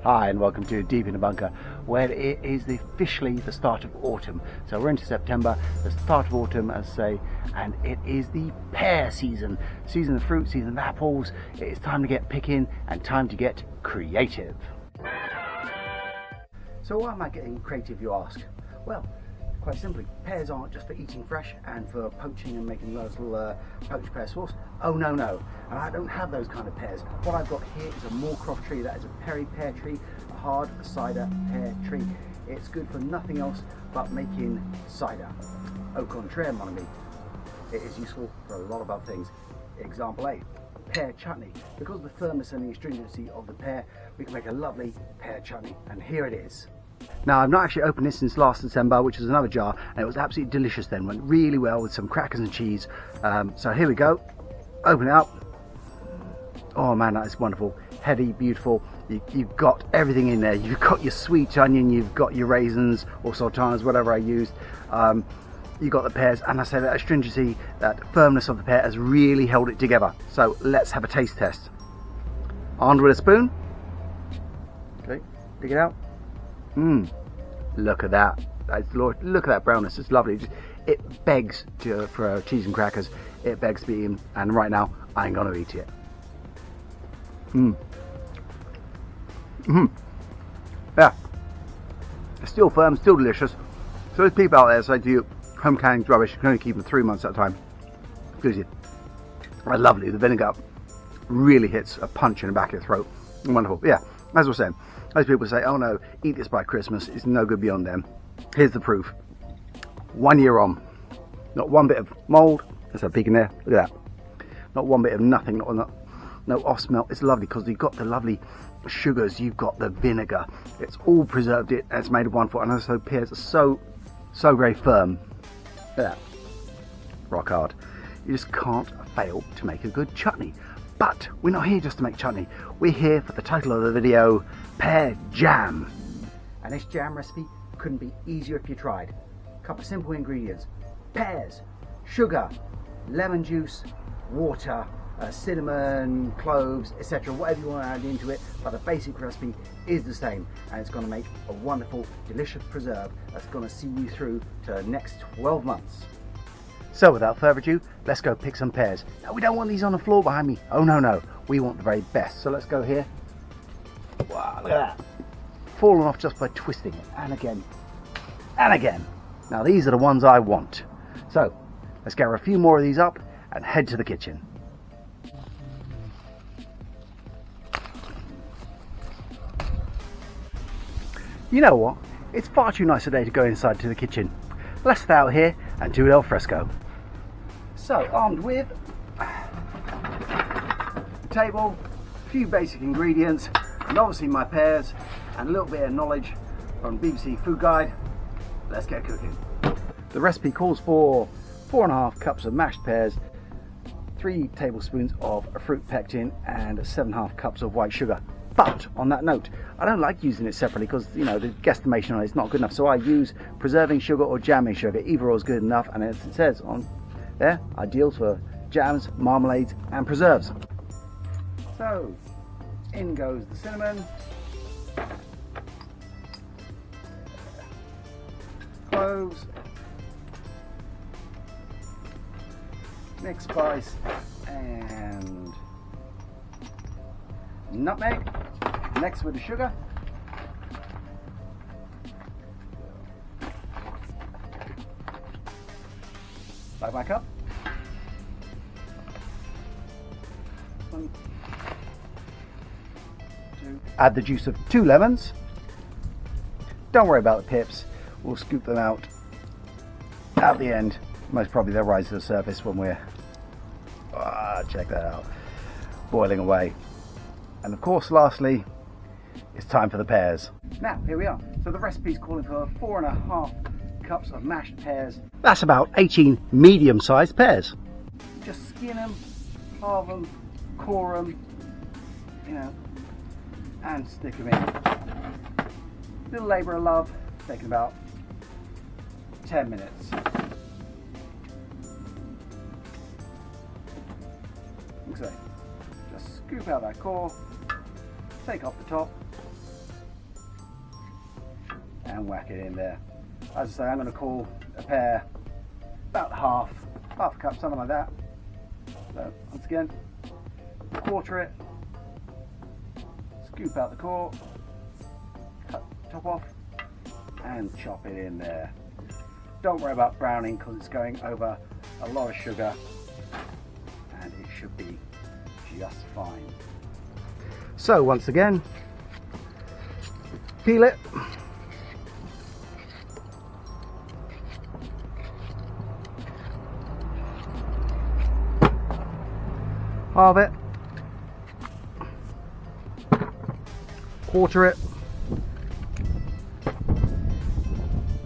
Hi and welcome to Deep in the Bunker, where it is officially the start of autumn. So we're into September, the start of autumn as I say, and it is the pear season. Season of fruit, season of apples. It's time to get picking and time to get creative. So why am I getting creative, you ask? Well, quite simply, pears aren't just for eating fresh and for poaching and making a little poached pear sauce. Oh no, and I don't have those kind of pears. What I've got here is a Moorcroft tree. That is a pear tree, a hard cider pear tree. It's good for nothing else but making cider. Au contraire, mon ami, it is useful for a lot of other things. Example A, pear chutney. Because of the firmness and the astringency of the pear, we can make a lovely pear chutney, and here it is. Now, I've not actually opened this since last December, which is another jar, and it was absolutely delicious then. Went really well with some crackers and cheese. So here we go. Open it up. Oh man, that is wonderful. Heady, beautiful. You've got everything in there. You've got your sweet onion, you've got your raisins or sultanas, whatever I used. You've got the pears, and I say that astringency, that firmness of the pear has really held it together. So let's have a taste test. Armed with a spoon. Okay, dig it out. Look at that. Look at that brownness. It's lovely. It begs for cheese and crackers. It begs to be eaten, and right now I ain't gonna eat it. Yeah, it's still firm, still delicious. So there's people out there say to you, home canning's rubbish. You can only keep them 3 months at a time. Because lovely. The vinegar really hits a punch in the back of your throat. Wonderful. Yeah, as I was saying, those people say, oh no, eat this by Christmas. It's no good beyond them. Here's the proof. 1 year on, not one bit of mould. Let's have a peek in there. Look at that. Not one bit of nothing. No off smell. It's lovely because you've got the lovely sugars. You've got the vinegar. It's all preserved it, and it's made of wonderful. And also pears are so very firm. Look at that. Rock hard. You just can't fail to make a good chutney. But we're not here just to make chutney. We're here for the title of the video, Pear Jam. And this jam recipe couldn't be easier if you tried. A couple of simple ingredients: pears, sugar, lemon juice, water, cinnamon, cloves, etc. Whatever you want to add into it, but the basic recipe is the same, and it's going to make a wonderful, delicious preserve that's going to see you through to the next 12 months. So without further ado, let's go pick some pears. Now, we don't want these on the floor behind me. Oh no, we want the very best. So let's go here. Wow, look at that. Fallen off just by twisting it, and again, and again. Now these are the ones I want. So let's gather a few more of these up and head to the kitchen. You know what? It's far too nice a day to go inside to the kitchen. Let's stay out here and do it al fresco. So, armed with a table, a few basic ingredients, and obviously my pears, and a little bit of knowledge from BBC Food Guide, let's get cooking. The recipe calls for 4.5 cups of mashed pears, 3 tablespoons of fruit pectin, and 7.5 cups of white sugar. But on that note, I don't like using it separately because, you know, the guesstimation on it is not good enough. So I use preserving sugar or jamming sugar. Either or is good enough, and as it says on there, ideal for jams, marmalades, and preserves. So in goes the cinnamon, cloves, mixed spice, and nutmeg. Next with the sugar. Like my cup. 1, 2. Add the juice of 2 lemons. Don't worry about the pips. We'll scoop them out at the end. Most probably they'll rise to the surface when we're check that out, boiling away. And of course, lastly, it's time for the pears. Now, here we are. So the recipe's calling for 4.5 cups of mashed pears. That's about 18 medium-sized pears. Just skin them, halve them, core them, you know, and stick them in. Little labour of love, taking about 10 minutes. So, just scoop out that core, take off the top, and whack it in there. As I say, I'm going to call a pear about half a cup, something like that. So once again, quarter it, scoop out the core, cut the top off, and chop it in there. Don't worry about browning because it's going over a lot of sugar, and it should be just fine. So once again, peel it, halve it, quarter it,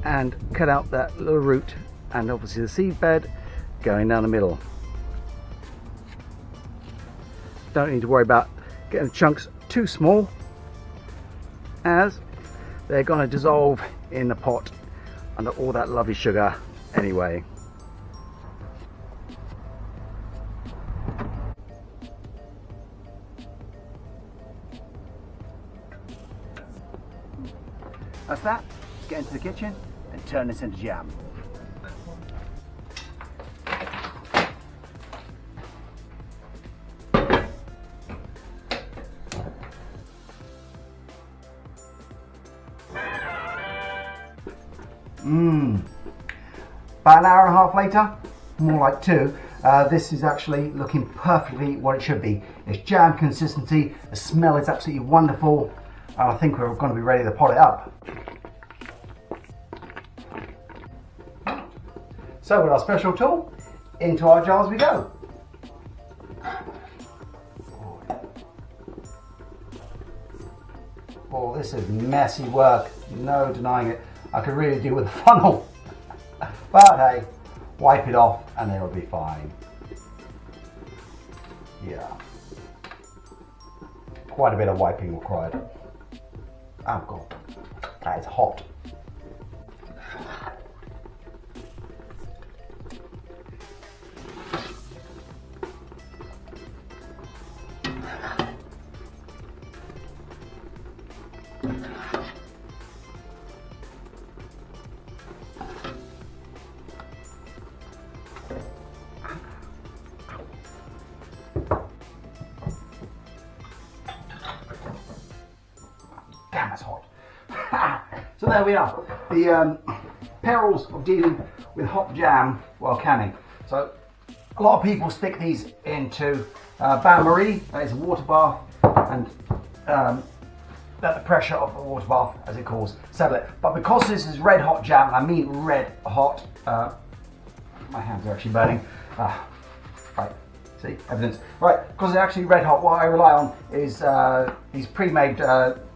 and cut out that little root and obviously the seed bed going down the middle. Don't need to worry about getting chunks too small, as they're going to dissolve in the pot under all that lovely sugar anyway. That's that. Let's get into the kitchen and turn this into jam. About an hour and a half later, more like 2, this is actually looking perfectly what it should be. It's jam consistency, the smell is absolutely wonderful, and I think we're going to be ready to pot it up. So with our special tool, into our jars we go. Oh, this is messy work, no denying it. I could really do with a funnel. But hey, wipe it off and it'll be fine. Yeah. Quite a bit of wiping required. Oh God, that is hot. Damn, it's hot. So there we are. The perils of dealing with hot jam while canning. So a lot of people stick these into bain-marie, that is a water bath, and let the pressure of the water bath, as it calls, settle it. But because this is red hot jam, and I mean red hot, my hands are actually burning. Right, see, evidence. Right, because it's actually red hot, what I rely on is these pre-made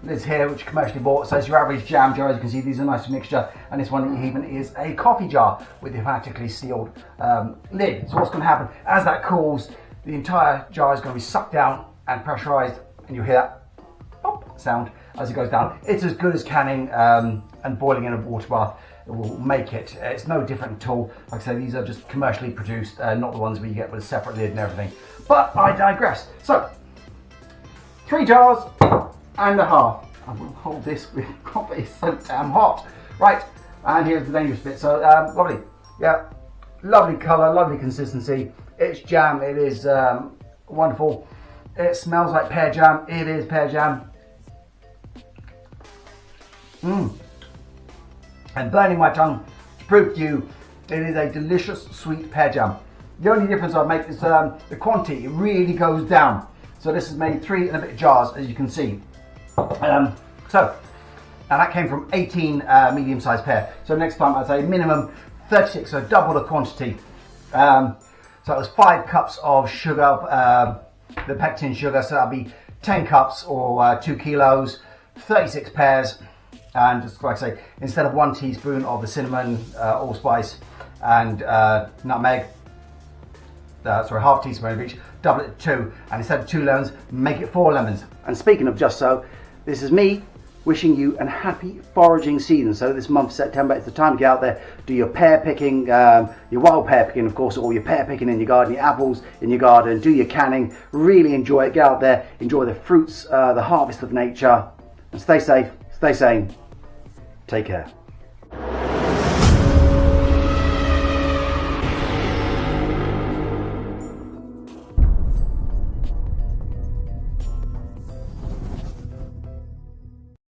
lids here, which are commercially bought. So it's your average jam jar. As you can see, these are a nice mixture, and this one even is a coffee jar with the hermetically sealed lid. So what's going to happen, as that cools, the entire jar is going to be sucked down and pressurized, and you'll hear that pop sound as it goes down. It's as good as canning and boiling in a water bath. It will make it. It's no different at all. Like I say, these are just commercially produced, not the ones where you get with a separate lid and everything. But I digress. So, 3 jars and a half. I will hold this with coffee, it's so damn hot. Right, and here's the dangerous bit. So, lovely. Yeah, lovely colour, lovely consistency. It's jam, it is wonderful. It smells like pear jam. It is pear jam. And burning my tongue to prove to you it is a delicious sweet pear jam. The only difference I make is the quantity. It really goes down. So this is made 3 and a bit jars, as you can see. And that came from 18 medium-sized pear. So next time I'd say minimum 36, so double the quantity. So it was 5 cups of sugar, the pectin sugar, so that'll be 10 cups or 2 kilos, 36 pears. And just like I say, instead of 1 teaspoon of the cinnamon, allspice, and nutmeg, sorry, half teaspoon of each, double it to 2, and instead of 2 lemons, make it 4 lemons. And speaking of just so, this is me wishing you a happy foraging season. So this month, September, it's the time to get out there, do your pear picking, your wild pear picking, of course, or your pear picking in your garden, your apples in your garden, do your canning, really enjoy it, get out there, enjoy the fruits, the harvest of nature, and stay safe, stay sane. Take care.